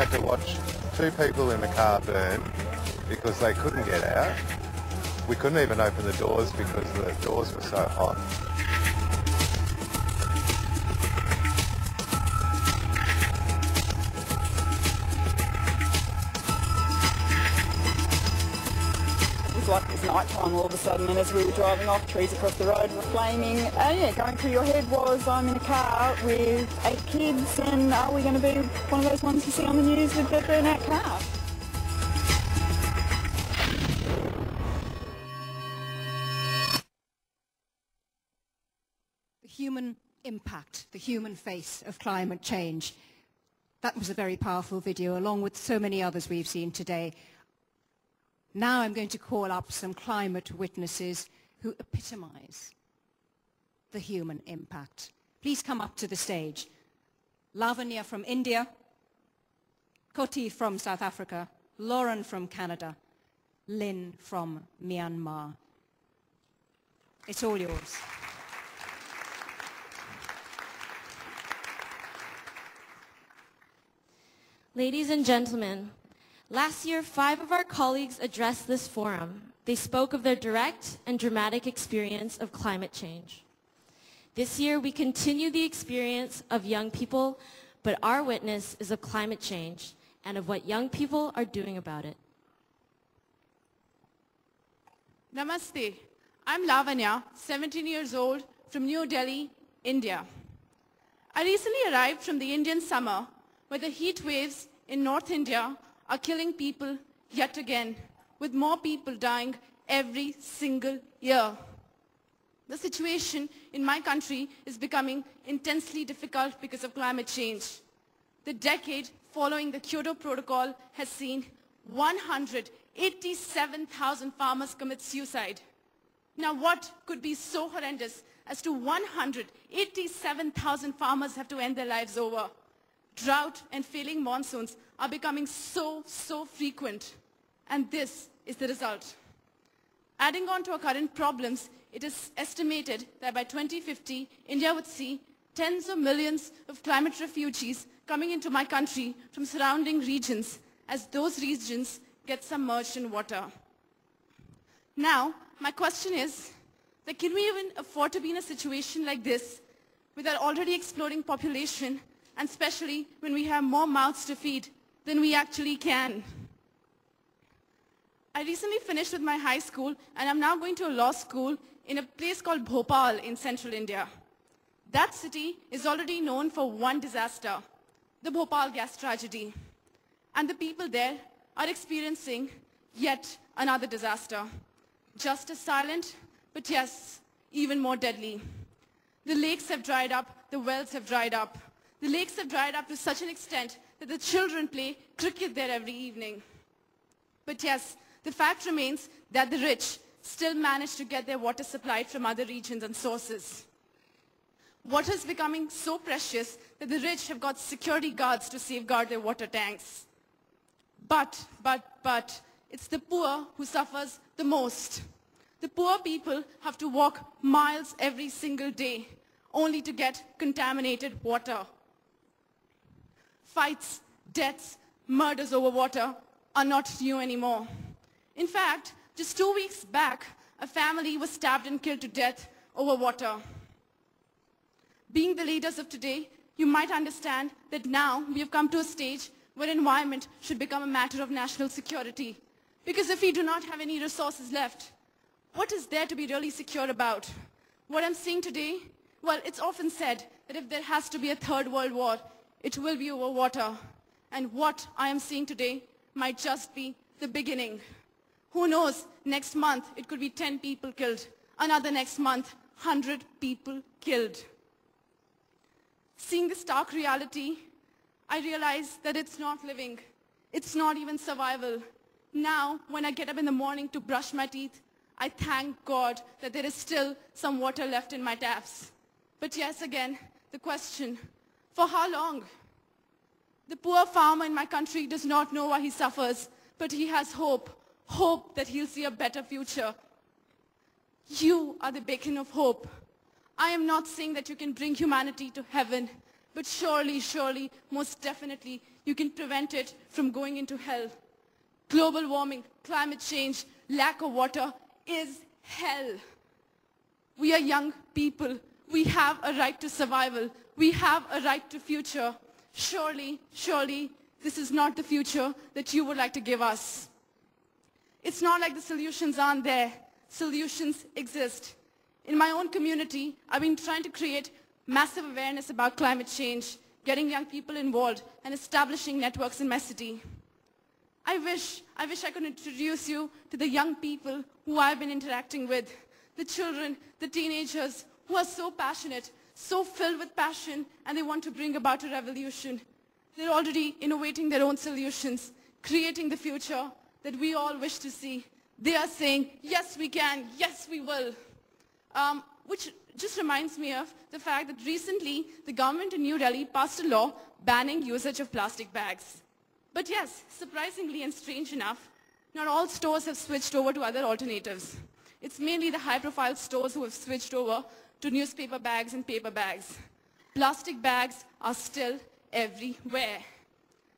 had to watch 2 people in the car burn because they couldn't get out. We couldn't even open the doors because the doors were so hot. It was like it was night time all of a sudden, and as we were driving off, trees across the road were flaming. Going through your head was, I'm in a car with 8 kids, and are we going to be one of those ones you see on the news with the burnout car? The human impact, the human face of climate change. That was a very powerful video, along with so many others we've seen today. Now I'm going to call up some climate witnesses who epitomize the human impact. Please come up to the stage. Lavanya from India, Koti from South Africa, Lauren from Canada, Lynn from Myanmar. It's all yours. Ladies and gentlemen, last year 5 of our colleagues addressed this forum. They spoke of their direct and dramatic experience of climate change. This year we continue the experience of young people, but our witness is of climate change and of what young people are doing about it. Namaste. I'm Lavanya, 17 years old, from New Delhi, India. I recently arrived from the Indian summer, where the heat waves in North India are killing people yet again, with more people dying every single year. The situation in my country is becoming intensely difficult because of climate change. The decade following the Kyoto Protocol has seen 187,000 farmers commit suicide. Now what could be so horrendous as to 187,000 farmers have to end their lives over? Drought and failing monsoons are becoming so frequent, and this is the result. Adding on to our current problems, it is estimated that by 2050, India would see tens of millions of climate refugees coming into my country from surrounding regions as those regions get submerged in water. Now, my question is, that can we even afford to be in a situation like this with our already exploding population, and especially when we have more mouths to feed than we actually can? I recently finished with my high school, and I'm now going to a law school in a place called Bhopal in central India. That city is already known for one disaster, the Bhopal gas tragedy. And the people there are experiencing yet another disaster. Just as silent, but yes, even more deadly. The lakes have dried up, the wells have dried up. The lakes have dried up to such an extent that the children play cricket there every evening. But yes, the fact remains that the rich still manage to get their water supplied from other regions and sources. Water is becoming so precious that the rich have got security guards to safeguard their water tanks. But, it's the poor who suffers the most. The poor people have to walk miles every single day only to get contaminated water. Fights, deaths, murders over water are not new anymore. In fact, just 2 weeks back, a family was stabbed and killed to death over water. Being the leaders of today, you might understand that now we have come to a stage where environment should become a matter of national security. Because if we do not have any resources left, what is there to be really secure about? What I'm seeing today, well, it's often said that if there has to be a third world war, it will be over water. And what I am seeing today might just be the beginning. Who knows, next month it could be 10 people killed. Another next month, 100 people killed. Seeing this stark reality, I realize that it's not living. It's not even survival. Now, when I get up in the morning to brush my teeth, I thank God that there is still some water left in my taps. But yes, again, the question, for how long? The poor farmer in my country does not know why he suffers, but he has hope that he'll see a better future. You are the beacon of hope. I am not saying that you can bring humanity to heaven, but surely, most definitely, you can prevent it from going into hell. Global warming, climate change, lack of water is hell. We are young people. We have a right to survival. We have a right to future. Surely, this is not the future that you would like to give us. It's not like the solutions aren't there. Solutions exist. In my own community, I've been trying to create massive awareness about climate change, getting young people involved, and establishing networks in my city. I wish I could introduce you to the young people who I've been interacting with, the children, the teenagers who are so passionate, so filled with passion, and they want to bring about a revolution. They're already innovating their own solutions, creating the future that we all wish to see. They are saying, yes, we can, yes, we will. Which just reminds me of the fact that recently the government in New Delhi passed a law banning usage of plastic bags. But yes, surprisingly and strange enough, not all stores have switched over to other alternatives. It's mainly the high-profile stores who have switched over to newspaper bags and paper bags. Plastic bags are still everywhere.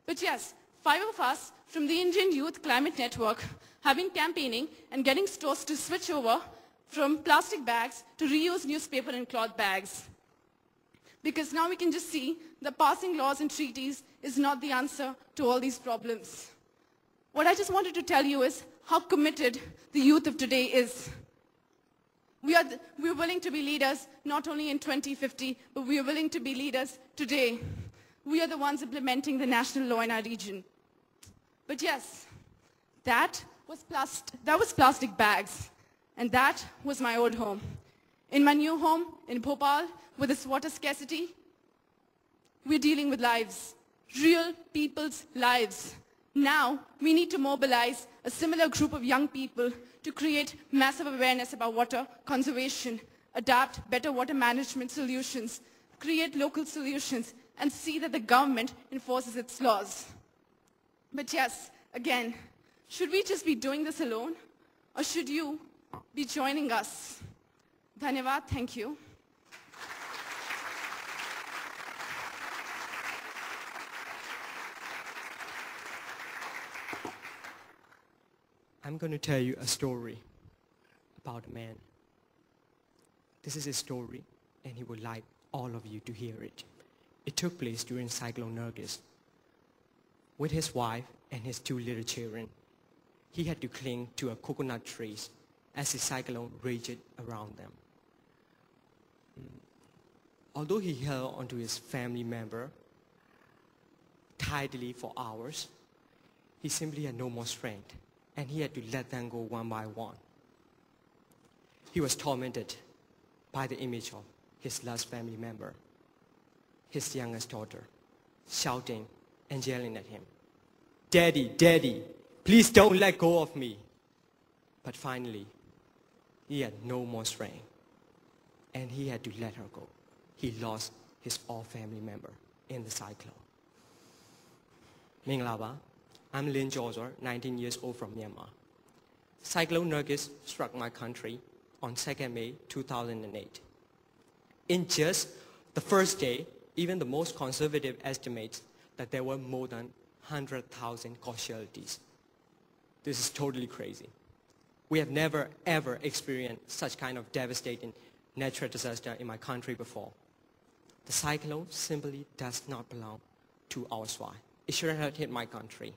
But yes, 5 of us from the Indian Youth Climate Network have been campaigning and getting stores to switch over from plastic bags to reuse newspaper and cloth bags. Because now we can just see that passing laws and treaties is not the answer to all these problems. What I just wanted to tell you is how committed the youth of today is. We're willing to be leaders not only in 2050, but we are willing to be leaders today. We are the ones implementing the national law in our region. But yes, that was plastic bags, and that was my old home. In my new home in Bhopal, with this water scarcity, we're dealing with lives, real people's lives. Now, we need to mobilize a similar group of young people to create massive awareness about water conservation, adapt better water management solutions, create local solutions, and see that the government enforces its laws. But yes, again, should we just be doing this alone, or should you be joining us? Dhanyavad, thank you. I'm going to tell you a story about a man. This is his story, and he would like all of you to hear it. It took place during Cyclone Nargis. With his wife and his 2 little children, he had to cling to a coconut tree as the cyclone raged around them. Although he held onto his family member tightly for hours, he simply had no more strength, and he had to let them go one by one. He was tormented by the image of his last family member, his youngest daughter, shouting and yelling at him, "Daddy, Daddy, please don't let go of me." But finally, he had no more strength, and he had to let her go. He lost his all family member in the cyclone. Minglaba, I'm Lin Josor, 19 years old from Myanmar. Cyclone Nargis struck my country on 2nd May 2008. In just the first day, even the most conservative estimates that there were more than 100,000 casualties. This is totally crazy. We have never ever experienced such kind of devastating natural disaster in my country before. The cyclone simply does not belong to our soil. It shouldn't have hit my country.